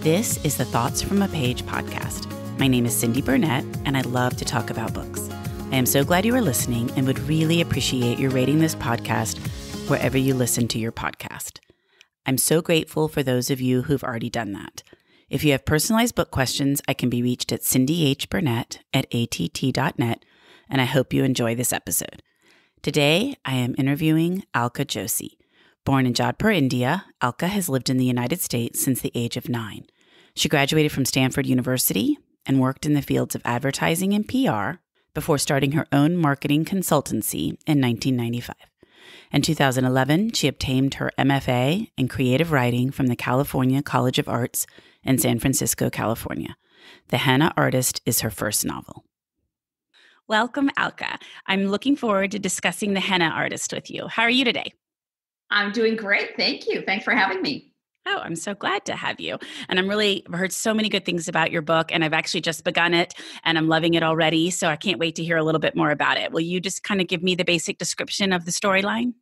This is the Thoughts from a Page podcast. My name is Cindy Burnett, and I love to talk about books. I am so glad you are listening and would really appreciate your rating this podcast wherever you listen to your podcast. I'm so grateful for those of you who've already done that. If you have personalized book questions, I can be reached at cindyhburnett@att.net, and I hope you enjoy this episode. Today, I am interviewing Alka Joshi. Born in Jodhpur, India, Alka has lived in the United States since the age of 9. She graduated from Stanford University and worked in the fields of advertising and PR before starting her own marketing consultancy in 1995. In 2011, she obtained her MFA in creative writing from the California College of Arts in San Francisco, California. The Henna Artist is her first novel. Welcome, Alka. I'm looking forward to discussing The Henna Artist with you. How are you today? I'm doing great. Thank you. Thanks for having me. Oh, I'm so glad to have you. And I've heard so many good things about your book, and I've actually just begun it, and I'm loving it already. So I can't wait to hear a little bit more about it. Will you just kind of give me the basic description of the storyline?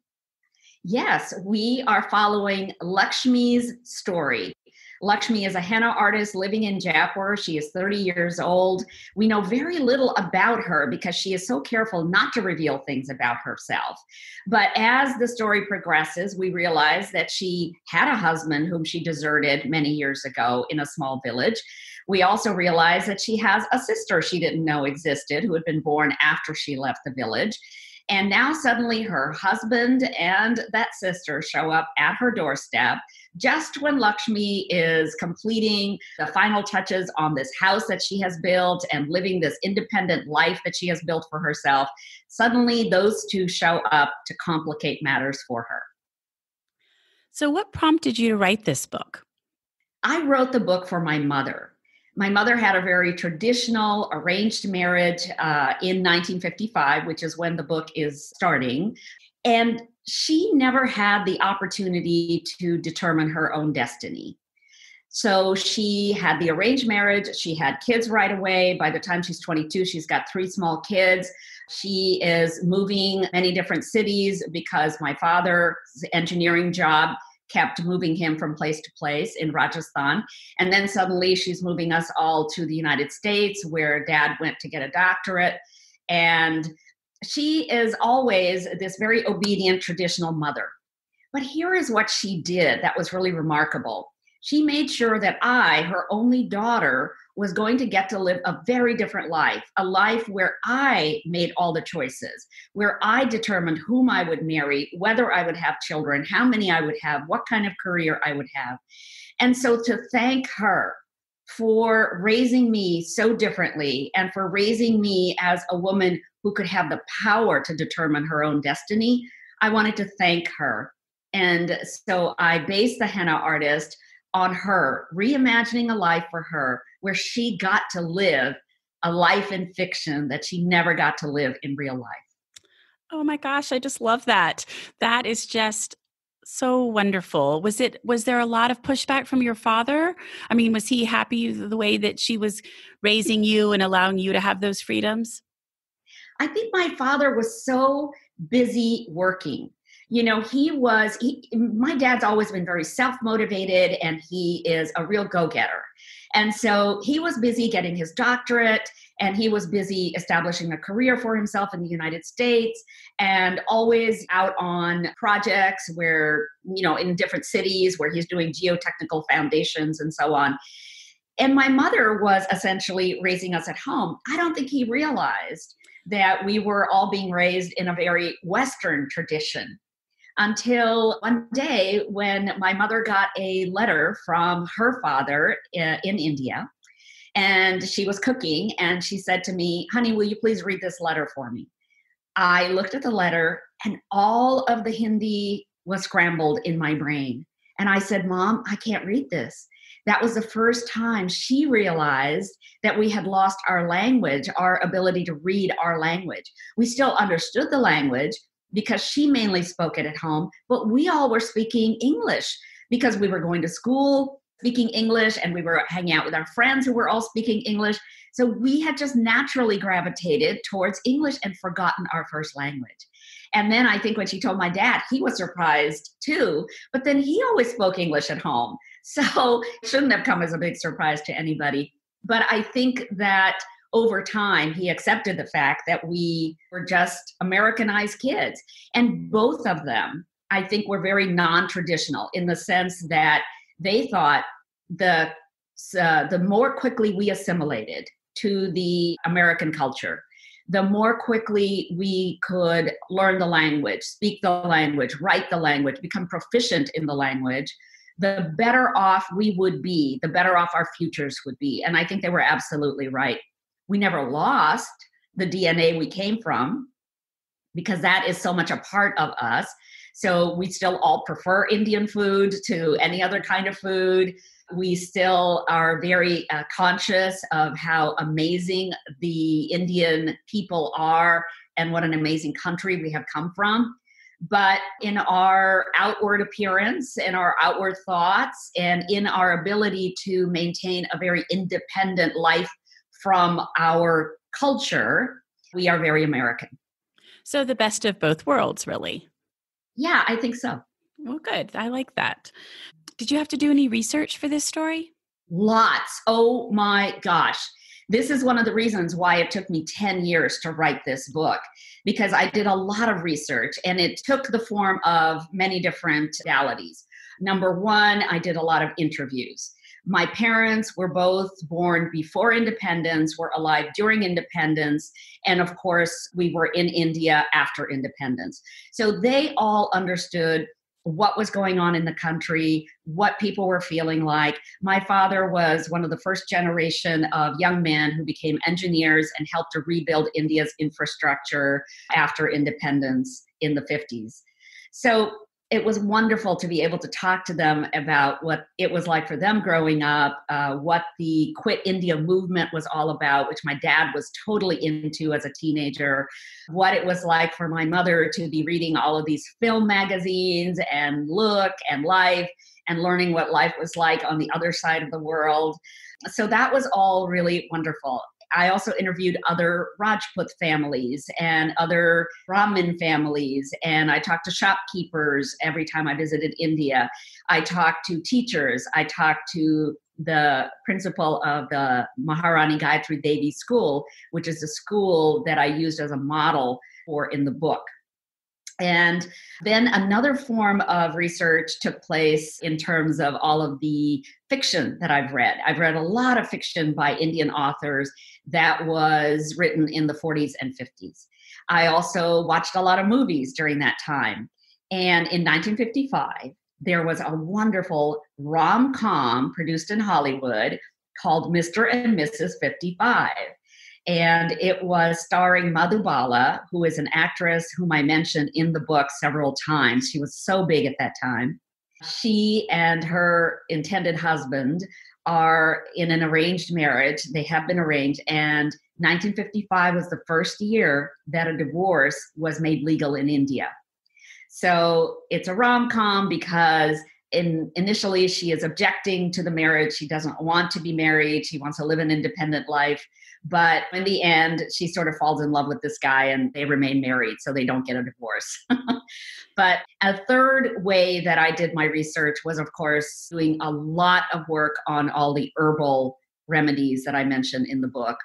Yes, we are following Lakshmi's story. Lakshmi is a henna artist living in Jaipur. She is 30 years old. We know very little about her because she is so careful not to reveal things about herself. But as the story progresses, we realize that she had a husband whom she deserted many years ago in a small village. We also realize that she has a sister she didn't know existed who had been born after she left the village. And now suddenly her husband and that sister show up at her doorstep just when Lakshmi is completing the final touches on this house that she has built and living this independent life that she has built for herself. Suddenly those two show up to complicate matters for her. So what prompted you to write this book? I wrote the book for my mother. My mother had a very traditional arranged marriage in 1955, which is when the book is starting. And she never had the opportunity to determine her own destiny. So she had the arranged marriage. She had kids right away. By the time she's 22, she's got 3 small kids. She is moving many different cities because my father's engineering job kept moving him from place to place in Rajasthan. And then suddenly she's moving us all to the United States where Dad went to get a doctorate. And she is always this very obedient, traditional mother. But here is what she did that was really remarkable. She made sure that I, her only daughter, was going to get to live a very different life, a life where I made all the choices, where I determined whom I would marry, whether I would have children, how many I would have, what kind of career I would have. And so to thank her for raising me so differently and for raising me as a woman who could have the power to determine her own destiny, I wanted to thank her. And so I based The Henna Artist on her, reimagining a life for her where she got to live a life in fiction that she never got to live in real life. Oh my gosh, I just love that. That is just so wonderful. Was there a lot of pushback from your father? I mean, was he happy the way that she was raising you and allowing you to have those freedoms? I think my father was so busy working. You know, my dad's always been very self-motivated and he is a real go-getter. And so he was busy getting his doctorate and he was busy establishing a career for himself in the United States and always out on projects where, in different cities where he's doing geotechnical foundations and so on. And my mother was essentially raising us at home. I don't think he realized that we were all being raised in a very Western tradition. Until one day when my mother got a letter from her father in India, and she was cooking, and she said to me, "Honey, will you please read this letter for me?" I looked at the letter, and all of the Hindi was scrambled in my brain. And I said, "Mom, I can't read this." That was the first time she realized that we had lost our language, our ability to read our language. We still understood the language, because she mainly spoke it at home, but we all were speaking English because we were going to school speaking English and we were hanging out with our friends who were all speaking English. So we had just naturally gravitated towards English and forgotten our first language. And then I think when she told my dad, he was surprised too, but then he always spoke English at home. So it shouldn't have come as a big surprise to anybody. But I think that over time, he accepted the fact that we were just Americanized kids. And both of them, I think, were very non-traditional in the sense that they thought the more quickly we assimilated to the American culture, the more quickly we could learn the language, speak the language, write the language, become proficient in the language, the better off we would be, the better off our futures would be. And I think they were absolutely right. We never lost the DNA we came from because that is so much a part of us. So we still all prefer Indian food to any other kind of food. We still are very conscious of how amazing the Indian people are and what an amazing country we have come from. But in our outward appearance, in our outward thoughts, and in our ability to maintain a very independent life from our culture, we are very American. So the best of both worlds, really. Yeah, I think so. Well, good. I like that. Did you have to do any research for this story? Lots. Oh my gosh. This is one of the reasons why it took me 10 years to write this book, because I did a lot of research and it took the form of many different modalities. Number one, I did a lot of interviews. My parents were both born before independence, were alive during independence, and of course, we were in India after independence. So they all understood what was going on in the country, what people were feeling like. My father was one of the first generation of young men who became engineers and helped to rebuild India's infrastructure after independence in the 50s. So it was wonderful to be able to talk to them about what it was like for them growing up, what the Quit India movement was all about, which my dad was totally into as a teenager, what it was like for my mother to be reading all of these film magazines and Look and Life and learning what life was like on the other side of the world. So that was all really wonderful. I also interviewed other Rajput families and other Brahmin families, and I talked to shopkeepers every time I visited India. I talked to teachers. I talked to the principal of the Maharani Gayatri Devi School, which is a school that I used as a model for in the book. And then another form of research took place in terms of all of the fiction that I've read. I've read a lot of fiction by Indian authors that was written in the 40s and 50s. I also watched a lot of movies during that time. And in 1955, there was a wonderful rom-com produced in Hollywood called Mr. and Mrs. 55. And it was starring Madhubala, who is an actress whom I mentioned in the book several times. She was so big at that time. She and her intended husband are in an arranged marriage. They have been arranged. And 1955 was the first year that a divorce was made legal in India. So it's a rom-com because initially she is objecting to the marriage. She doesn't want to be married. She wants to live an independent life. But in the end, she sort of falls in love with this guy and they remain married, so they don't get a divorce. But a third way that I did my research was, of course, doing a lot of work on all the herbal remedies that I mentioned in the book.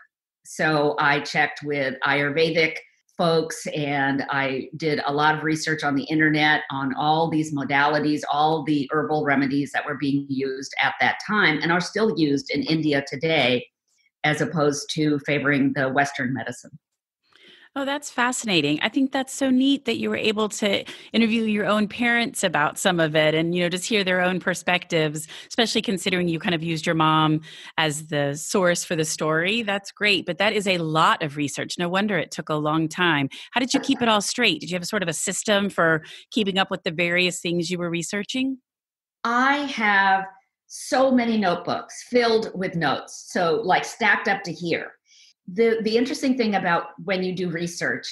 So I checked with Ayurvedic folks and I did a lot of research on the internet on all these modalities, all the herbal remedies that were being used at that time and are still used in India today, as opposed to favoring the Western medicine. Oh, that's fascinating. I think that's so neat that you were able to interview your own parents about some of it and, just hear their own perspectives, especially considering you kind of used your mom as the source for the story. That's great. But that is a lot of research. No wonder it took a long time. How did you keep it all straight? Did you have sort of a system for keeping up with the various things you were researching? I have so many notebooks filled with notes, so like stacked up to here. The interesting thing about when you do research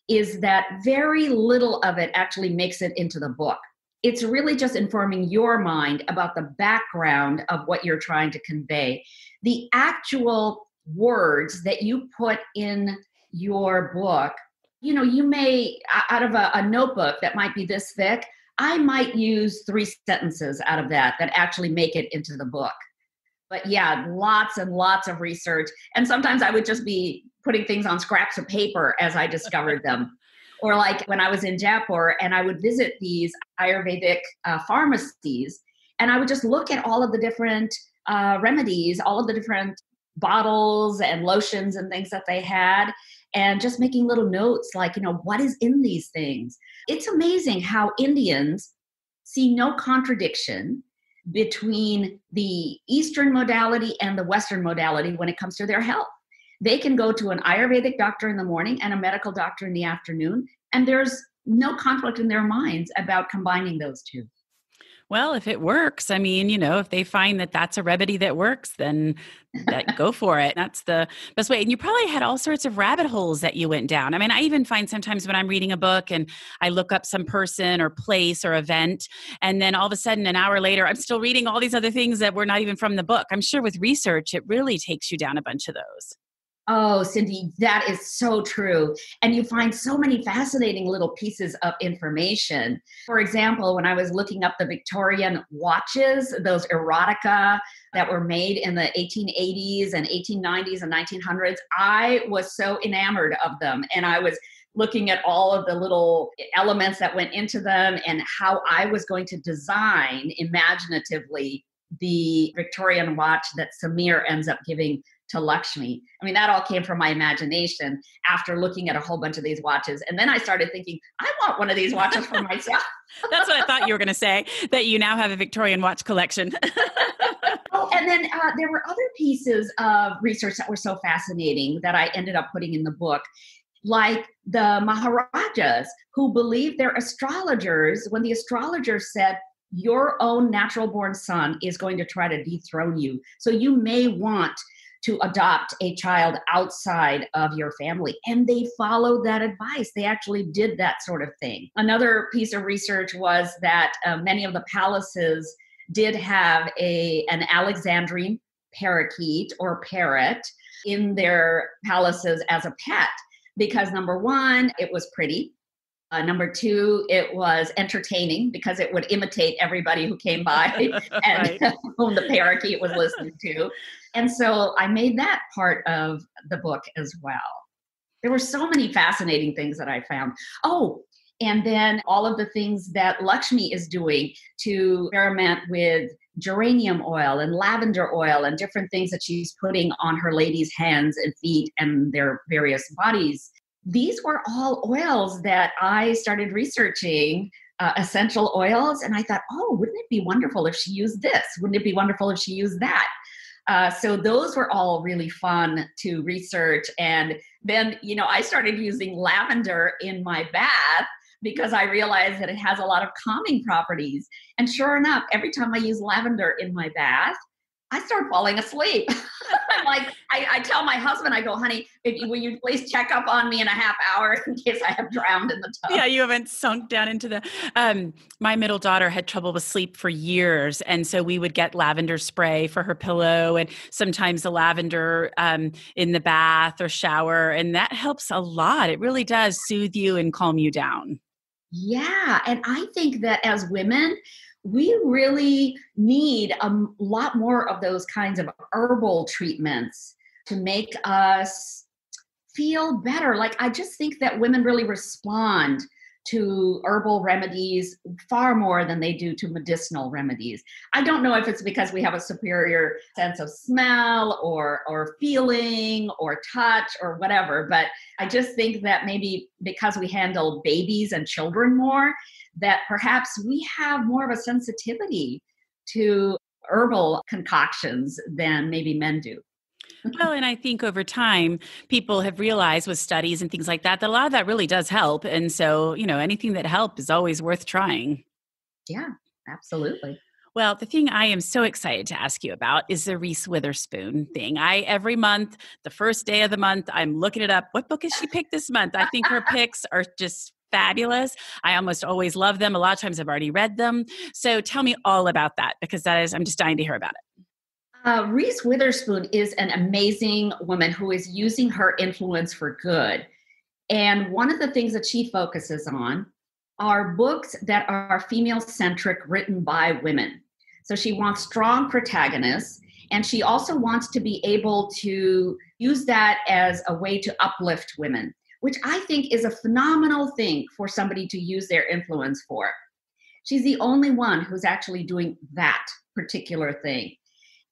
is that very little of it actually makes it into the book. It's really just informing your mind about the background of what you're trying to convey. The actual words that you put in your book, you may, out of a notebook that might be this thick, I might use 3 sentences out of that actually make it into the book. But yeah, lots and lots of research. And sometimes I would just be putting things on scraps of paper as I discovered them. Or like when I was in Jaipur and I would visit these Ayurvedic pharmacies, and I would just look at all of the different remedies, all of the different bottles and lotions and things that they had, and just making little notes like, what is in these things? It's amazing how Indians see no contradiction between the Eastern modality and the Western modality when it comes to their health. They can go to an Ayurvedic doctor in the morning and a medical doctor in the afternoon, and there's no conflict in their minds about combining those two. Well, if it works, I mean, if they find that that's a remedy that works, then go for it. That's the best way. And you probably had all sorts of rabbit holes that you went down. I mean, I even find sometimes when I'm reading a book and I look up some person or place or event, and then all of a sudden an hour later, I'm still reading all these other things that were not even from the book. I'm sure with research, it really takes you down a bunch of those. Oh, Cindy, that is so true. And you find so many fascinating little pieces of information. For example, when I was looking up the Victorian watches, those erotica that were made in the 1880s and 1890s and 1900s, I was so enamored of them. And I was looking at all of the little elements that went into them and how I was going to design imaginatively the Victorian watch that Samir ends up giving to Lakshmi. I mean, that all came from my imagination after looking at a whole bunch of these watches. And then I started thinking, I want one of these watches for myself. That's what I thought you were going to say, that you now have a Victorian watch collection. Oh, and then there were other pieces of research that were so fascinating that I ended up putting in the book, like the Maharajas who believed their astrologers, when the astrologers said, your own natural born son is going to try to dethrone you. So you may want to adopt a child outside of your family. And they followed that advice. They actually did that sort of thing. Another piece of research was that many of the palaces did have an Alexandrine parakeet or parrot in their palaces as a pet, because number one, it was pretty. Number two, it was entertaining because it would imitate everybody who came by and whom the parakeet was listening to. And so I made that part of the book as well. There were so many fascinating things that I found. Oh, and then all of the things that Lakshmi is doing to experiment with geranium oil and lavender oil and different things that she's putting on her ladies' hands and feet and their various bodies. These were all oils that I started researching, essential oils. And I thought, oh, wouldn't it be wonderful if she used this? Wouldn't it be wonderful if she used that? So those were all really fun to research. And then, I started using lavender in my bath because I realized that it has a lot of calming properties. And sure enough, every time I use lavender in my bath, I start falling asleep. I'm like, I tell my husband, I go, honey, will you please check up on me in a half hour in case I have drowned in the tub? Yeah, you haven't sunk down into the, my middle daughter had trouble with sleep for years. And so we would get lavender spray for her pillow and sometimes the lavender in the bath or shower. And that helps a lot. It really does soothe you and calm you down. Yeah. And I think that as women, we really need a lot more of those kinds of herbal treatments to make us feel better. Like, I just think that women really respond to herbal remedies far more than they do to medicinal remedies. I don't know if it's because we have a superior sense of smell or feeling or touch or whatever, but I just think that maybe because we handle babies and children more, that perhaps we have more of a sensitivity to herbal concoctions than maybe men do. Well, and I think over time, people have realized with studies and things like that, that a lot of that really does help. And so, anything that helps is always worth trying. Yeah, absolutely. Well, the thing I am so excited to ask you about is the Reese Witherspoon thing. Every month, the first day of the month, I'm looking it up. What book has she picked this month? I think her picks are just fabulous. I almost always love them. A lot of times I've already read them. So tell me all about that, because I'm just dying to hear about it. Reese Witherspoon is an amazing woman who is using her influence for good. And one of the things that she focuses on are books that are female-centric, written by women. So she wants strong protagonists, and she also wants to be able to use that as a way to uplift women, which I think is a phenomenal thing for somebody to use their influence for. She's the only one who's actually doing that particular thing.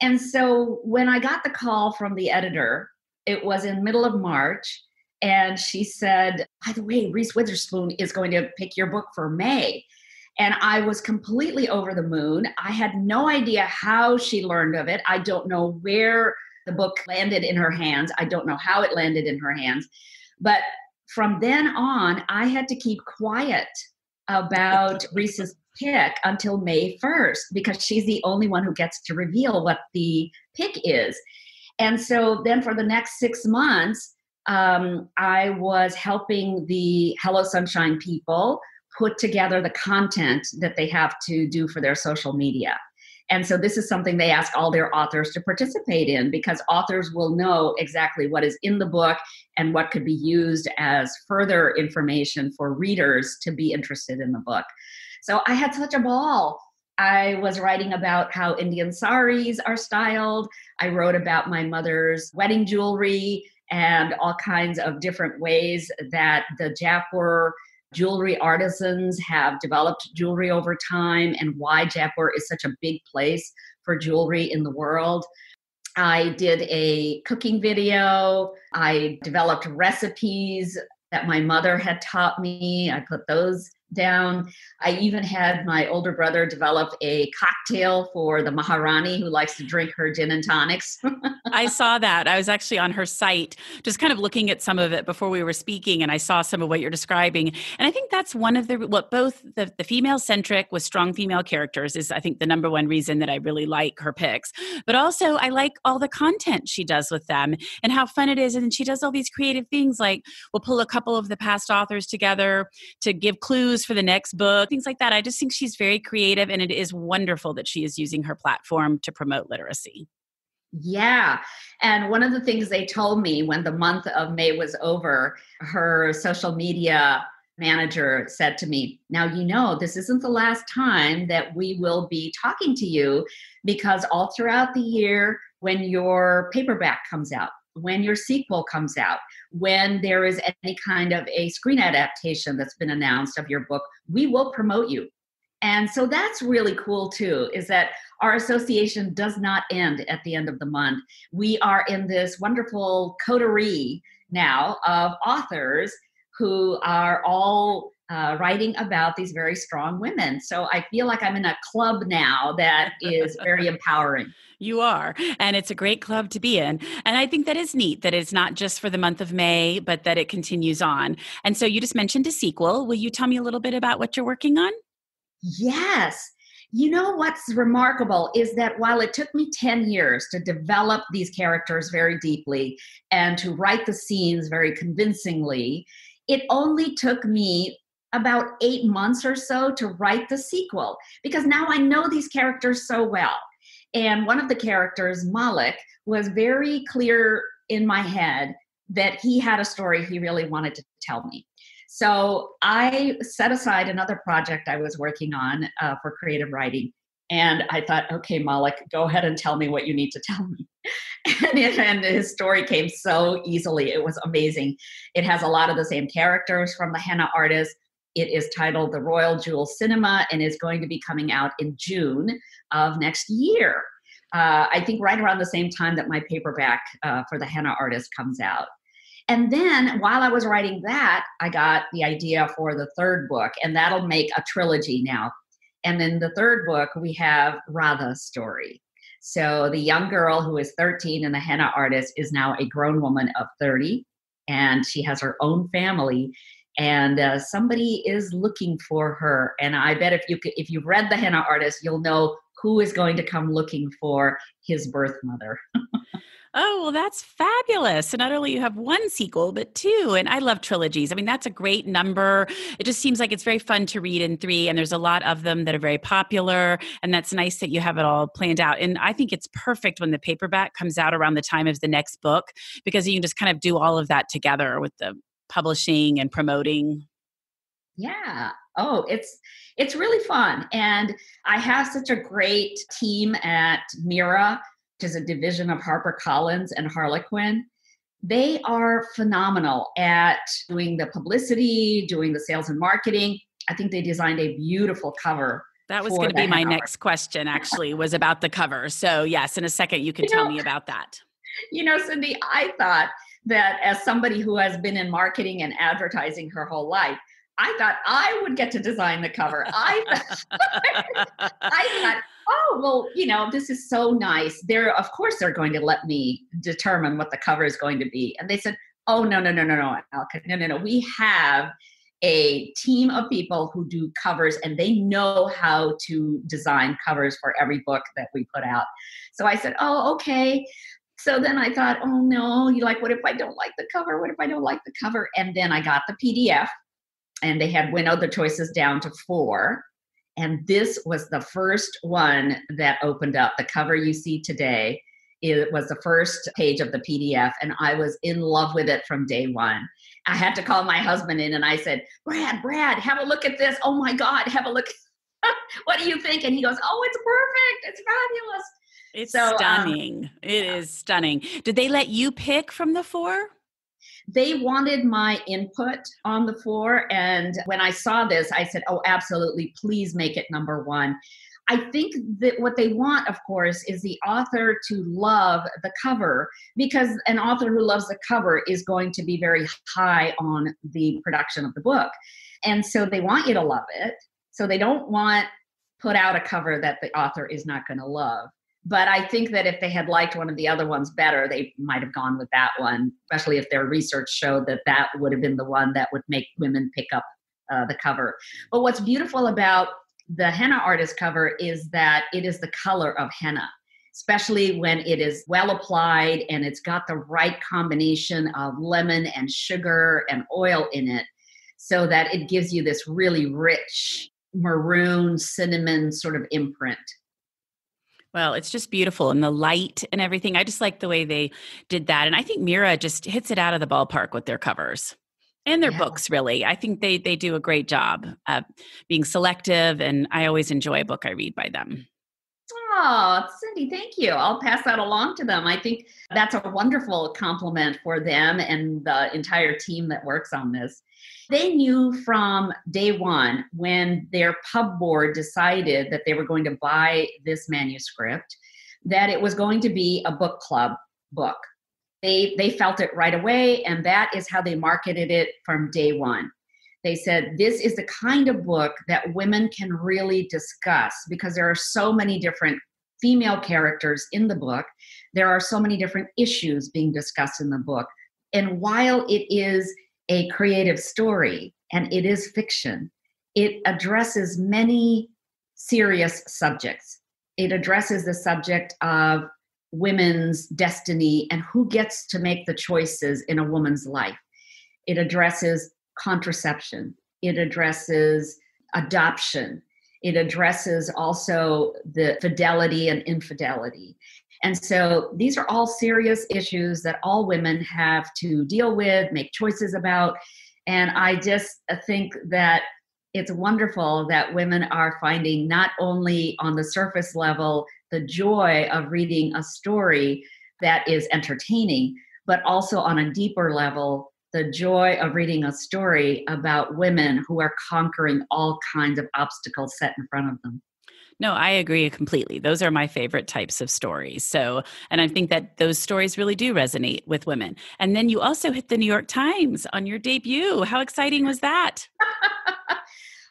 And so when I got the call from the editor, it was in middle of March, and she said, by the way, Reese Witherspoon is going to pick your book for May. And I was completely over the moon. I had no idea how she learned of it. I don't know where the book landed in her hands. I don't know how it landed in her hands. But from then on, I had to keep quiet about Reese's pick until May 1st, because she's the only one who gets to reveal what the pick is. And so then for the next 6 months, I was helping the Hello Sunshine people put together the content that they have to do for their social media. And so this is something they ask all their authors to participate in, because authors will know exactly what is in the book and what could be used as further information for readers to be interested in the book. So I had such a ball. I was writing about how Indian saris are styled. I wrote about my mother's wedding jewelry and all kinds of different ways that the Jaipur jewelry artisans have developed jewelry over time, and why Jaipur is such a big place for jewelry in the world. I did a cooking video. I developed recipes that my mother had taught me. I put those down. I even had my older brother develop a cocktail for the Maharani, who likes to drink her gin and tonics. I saw that. I was actually on her site, just kind of looking at some of it before we were speaking, and I saw some of what you're describing. And I think that's one of both the female-centric with strong female characters is, I think, the number one reason that I really like her picks. But also, I like all the content she does with them and how fun it is. And she does all these creative things, like we'll pull a couple of the past authors together to give clues for the next book, things like that. I just think she's very creative, and it is wonderful that she is using her platform to promote literacy. Yeah. And one of the things they told me when the month of May was over, her social media manager said to me, now, this isn't the last time that we will be talking to you, because all throughout the year, when your paperback comes out, when your sequel comes out, when there is any kind of a screen adaptation that's been announced of your book, we will promote you. And so that's really cool too, is that our association does not end at the end of the month. We are in this wonderful coterie now of authors who are all writing about these very strong women. So I feel like I'm in a club now that is very empowering. You are. And it's a great club to be in. And I think that is neat that it's not just for the month of May, but that it continues on. And so you just mentioned a sequel. Will you tell me a little bit about what you're working on? Yes. What's remarkable is that while it took me 10 years to develop these characters very deeply and to write the scenes very convincingly, it only took me about 8 months or so to write the sequel, because now I know these characters so well. And one of the characters, Malik, was very clear in my head that he had a story he really wanted to tell me. So I set aside another project I was working on for creative writing. And I thought, okay, Malik, go ahead and tell me what you need to tell me. And his story came so easily. It was amazing. It has a lot of the same characters from the Henna Artist. It is titled The Royal Jewel Cinema and is going to be coming out in June of next year. I think right around the same time that my paperback for the Henna Artist comes out. And then while I was writing that, I got the idea for the third book, and that'll make a trilogy now. And then the third book, we have Radha's story. So the young girl who is 13 and the Henna Artist is now a grown woman of 30, and she has her own family, and somebody is looking for her. And I bet if you've read the Henna Artist, you'll know who is going to come looking for his birth mother. Oh, well, that's fabulous. So not only you have one sequel, but two. And I love trilogies. I mean, that's a great number. It just seems like it's very fun to read in 3. And there's a lot of them that are very popular. And that's nice that you have it all planned out. And I think it's perfect when the paperback comes out around the time of the next book, because you can just kind of do all of that together with the publishing and promoting. Yeah. Oh, it's really fun. And I have such a great team at Mira, which is a division of HarperCollins and Harlequin. They are phenomenal at doing the publicity, doing the sales and marketing. I think they designed a beautiful cover. That was for going to the be my Henna next question, actually, was about the cover. So yes, in a second, you can You tell know, me about that. Cindy, I thought that as somebody who has been in marketing and advertising her whole life, I thought I would get to design the cover. I thought, oh, well, this is so nice. Of course, they're going to let me determine what the cover is going to be. And they said, oh, no, Alka, no. We have a team of people who do covers, and they know how to design covers for every book that we put out. So I said, oh, okay. So then I thought, oh no, what if I don't like the cover? What if I don't like the cover? And then I got the PDF, and they had winnowed the choices down to 4. And this was the first one that opened up. The cover you see today, it was the first page of the PDF, and I was in love with it from day one. I had to call my husband in, and I said, Brad, have a look at this. Oh my God, have a look. What do you think? And he goes, oh, it's perfect. It's fabulous. It's stunning. It is stunning. Did they let you pick from the 4? They wanted my input on the 4. And when I saw this, I said, oh, absolutely. Please make it number 1. I think that what they want, of course, is the author to love the cover, because an author who loves the cover is going to be very high on the production of the book. And so they want you to love it. So they don't want put out a cover that the author is not going to love. But I think that if they had liked one of the other ones better, they might have gone with that one, especially if their research showed that that would have been the one that would make women pick up the cover. But what's beautiful about the Henna Artist cover is that it is the color of henna, especially when it is well applied and it's got the right combination of lemon and sugar and oil in it, so that it gives you this really rich maroon cinnamon sort of imprint. Well, it's just beautiful, and the light and everything. I just like the way they did that. And I think Mira just hits it out of the ballpark with their covers and their books, really. I think they do a great job being selective, and I always enjoy a book I read by them. Oh, Cindy, thank you. I'll pass that along to them. I think that's a wonderful compliment for them and the entire team that works on this. They knew from day one, when their pub board decided that they were going to buy this manuscript, that it was going to be a book club book. They felt it right away, and that is how they marketed it from day one. They said, this is the kind of book that women can really discuss, because there are so many different female characters in the book. There are so many different issues being discussed in the book. And while it is a creative story and it is fiction, it addresses many serious subjects. It addresses the subject of women's destiny and who gets to make the choices in a woman's life. It addresses contraception. It addresses adoption. It addresses also the fidelity and infidelity. And so these are all serious issues that all women have to deal with, make choices about. And I just think that it's wonderful that women are finding, not only on the surface level, the joy of reading a story that is entertaining, but also on a deeper level, the joy of reading a story about women who are conquering all kinds of obstacles set in front of them. No, I agree completely. Those are my favorite types of stories. So, and I think that those stories really do resonate with women. And then you also hit the New York Times on your debut. How exciting was that?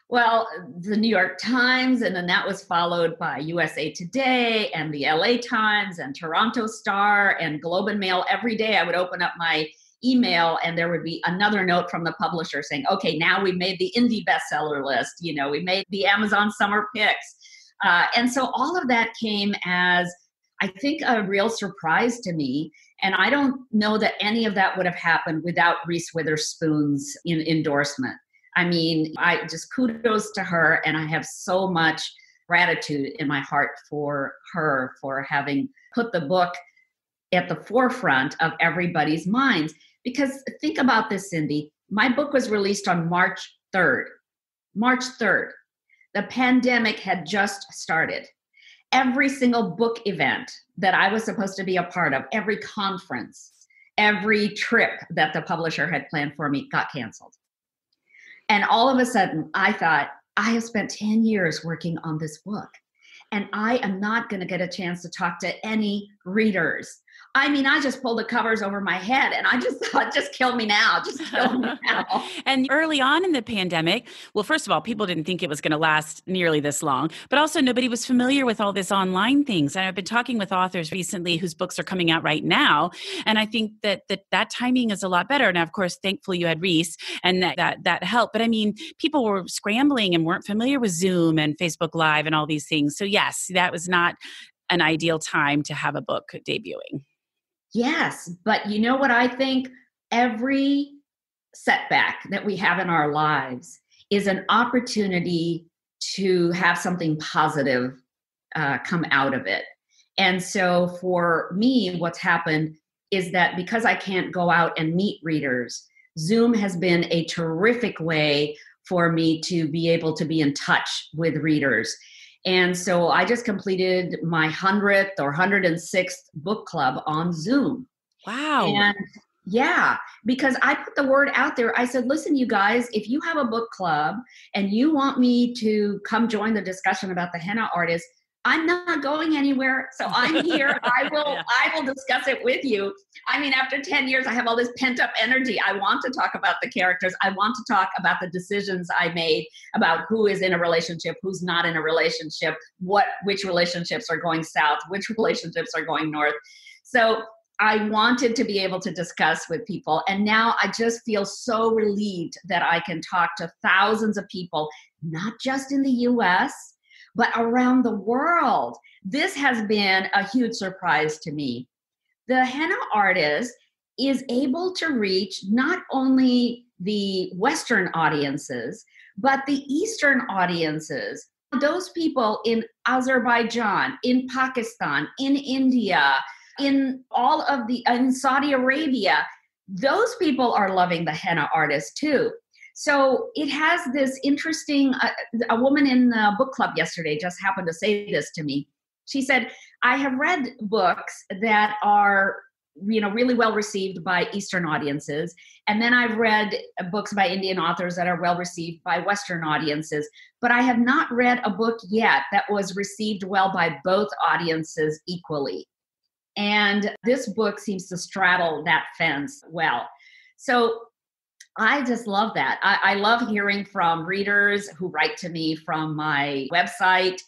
Well, the New York Times, and then that was followed by USA Today and the LA Times and Toronto Star and Globe and Mail. Every day I would open up my email and there would be another note from the publisher saying, okay, now we've made the indie bestseller list. We made the Amazon summer picks. And so all of that came as, I think, a real surprise to me. And I don't know that any of that would have happened without Reese Witherspoon's endorsement. I mean, I just kudos to her, and I have so much gratitude in my heart for her for having put the book at the forefront of everybody's minds. Because think about this, Cindy. My book was released on March 3rd. March 3rd. The pandemic had just started. Every single book event that I was supposed to be a part of, every conference, every trip that the publisher had planned for me got canceled. And all of a sudden, I thought, I have spent 10 years working on this book, and I am not going to get a chance to talk to any readers. I mean, I just pulled the covers over my head and I just thought, just kill me now. Just kill me now. And early on in the pandemic, well, first of all, people didn't think it was going to last nearly this long, but also nobody was familiar with all this online things. And I've been talking with authors recently whose books are coming out right now. And I think that timing is a lot better. Now, of course, thankfully you had Reese and that helped. But I mean, people were scrambling and weren't familiar with Zoom and Facebook Live and all these things. So yes, that was not an ideal time to have a book debuting. Yes, but you know what I think? Every setback that we have in our lives is an opportunity to have something positive come out of it. And so for me, what's happened is that because I can't go out and meet readers, Zoom has been a terrific way for me to be able to be in touch with readers. And so I just completed my 100th or 106th book club on Zoom. Wow. And yeah, because I put the word out there. I said, listen, you guys, if you have a book club and you want me to come join the discussion about the Henna Artist, I'm not going anywhere. So I'm here. I will discuss it with you. I mean, after 10 years, I have all this pent up energy. I want to talk about the characters. I want to talk about the decisions I made about who is in a relationship, who's not in a relationship, which relationships are going south, which relationships are going north. So I wanted to be able to discuss with people. And now I just feel so relieved that I can talk to thousands of people, not just in the US, but around the world. This has been a huge surprise to me. The Henna Artist is able to reach not only the Western audiences, but the Eastern audiences. Those people in Azerbaijan, in Pakistan, in India, in Saudi Arabia, those people are loving the Henna Artist too. So it has this interesting, a woman in the book club yesterday just happened to say this to me. She said, I have read books that are, really well received by Eastern audiences. And then I've read books by Indian authors that are well received by Western audiences. But I have not read a book yet that was received well by both audiences equally. And this book seems to straddle that fence well. So I just love that. I love hearing from readers who write to me from my website,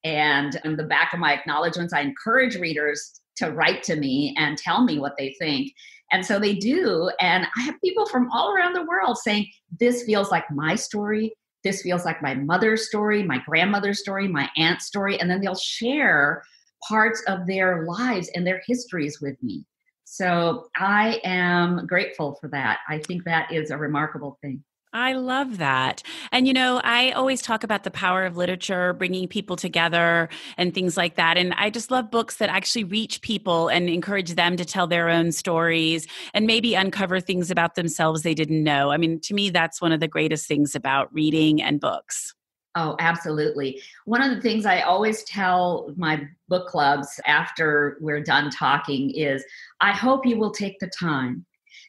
and in the back of my acknowledgments, I encourage readers to write to me and tell me what they think. And so they do. And I have people from all around the world saying, this feels like my story. This feels like my mother's story, my grandmother's story, my aunt's story. And then they'll share parts of their lives and their histories with me. So I am grateful for that. I think that is a remarkable thing. I love that. And, I always talk about the power of literature, bringing people together and things like that. And I just love books that actually reach people and encourage them to tell their own stories and maybe uncover things about themselves they didn't know. I mean, to me, that's one of the greatest things about reading and books. Oh, absolutely. One of the things I always tell my book clubs after we're done talking is, I hope you will take the time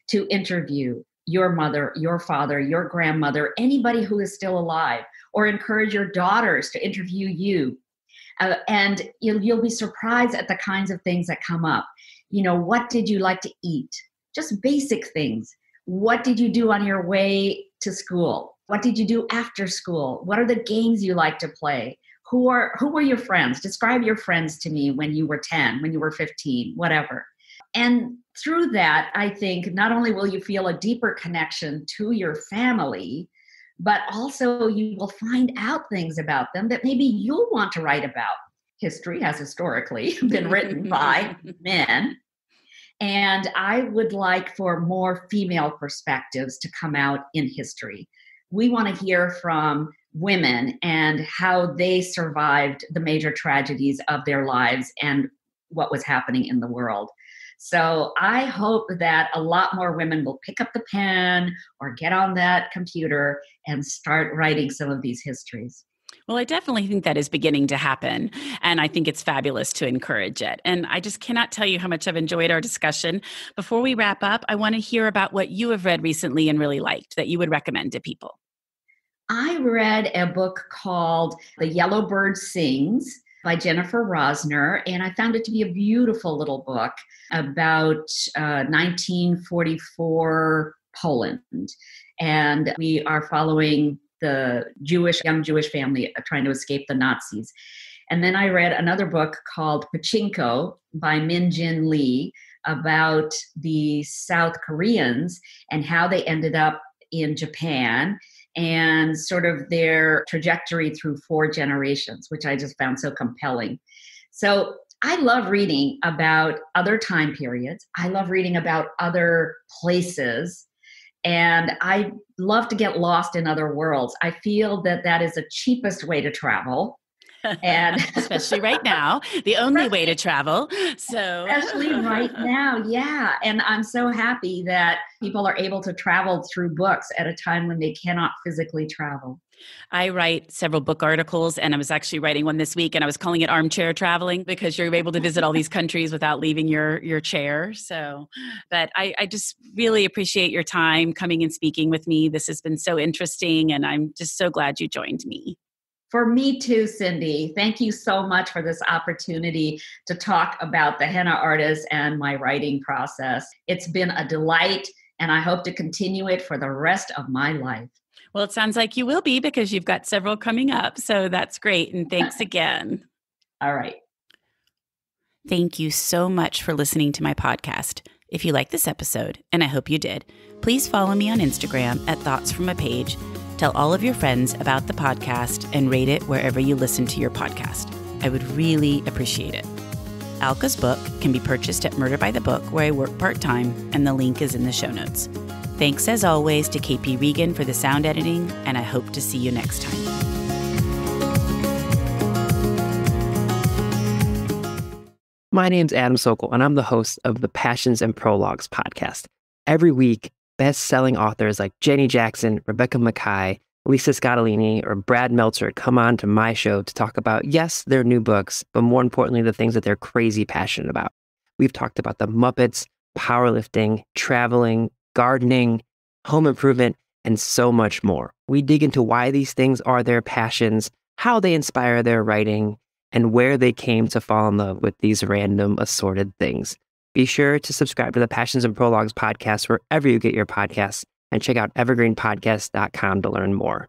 to interview your mother, your father, your grandmother, anybody who is still alive, or encourage your daughters to interview you. And you'll be surprised at the kinds of things that come up. What did you like to eat? Just basic things. What did you do on your way to school? What did you do after school? What are the games you like to play? Who were your friends? Describe your friends to me when you were 10, when you were 15, whatever. And through that, I think not only will you feel a deeper connection to your family, but also you will find out things about them that maybe you'll want to write about. History has historically been written by men. And I would like for more female perspectives to come out in history. We want to hear from women and how they survived the major tragedies of their lives and what was happening in the world. So I hope that a lot more women will pick up the pen or get on that computer and start writing some of these histories. Well, I definitely think that is beginning to happen. And I think it's fabulous to encourage it. And I just cannot tell you how much I've enjoyed our discussion. Before we wrap up, I want to hear about what you have read recently and really liked that you would recommend to people. I read a book called The Yellow Bird Sings by Jennifer Rosner, and I found it to be a beautiful little book about 1944 Poland. And we are following the young Jewish family trying to escape the Nazis. And then I read another book called Pachinko by Min Jin Lee about the South Koreans and how they ended up in Japan and sort of their trajectory through 4 generations, which I just found so compelling. So I love reading about other time periods. I love reading about other places. And I love to get lost in other worlds. I feel that that is the cheapest way to travel. And especially right now, the only way to travel. So especially right now, yeah. And I'm so happy that people are able to travel through books at a time when they cannot physically travel. I write several book articles, and I was actually writing one this week, and I was calling it armchair traveling because you're able to visit all these countries without leaving your chair. So, but I just really appreciate your time coming and speaking with me. This has been so interesting, and I'm just so glad you joined me. For me too, Cindy. Thank you so much for this opportunity to talk about the Henna Artist and my writing process. It's been a delight, and I hope to continue it for the rest of my life. Well, it sounds like you will be because you've got several coming up. So that's great. And thanks again. All right. Thank you so much for listening to my podcast. If you like this episode, and I hope you did, please follow me on Instagram at Thoughts From a Page. Tell all of your friends about the podcast and rate it wherever you listen to your podcast. I would really appreciate it. Alka's book can be purchased at Murder by the Book, where I work part-time, and the link is in the show notes. Thanks as always to KP Regan for the sound editing, and I hope to see you next time. My name's Adam Sokol, and I'm the host of the Passions and Prologues podcast. Every week, best-selling authors like Jenny Jackson, Rebecca Mackay, Lisa Scottolini, or Brad Meltzer come on to my show to talk about, yes, their new books, but more importantly, the things that they're crazy passionate about. We've talked about the Muppets, powerlifting, traveling, gardening, home improvement, and so much more. We dig into why these things are their passions, how they inspire their writing, and where they came to fall in love with these random assorted things. Be sure to subscribe to the Passions and Prologues podcast wherever you get your podcasts, and check out evergreenpodcast.com to learn more.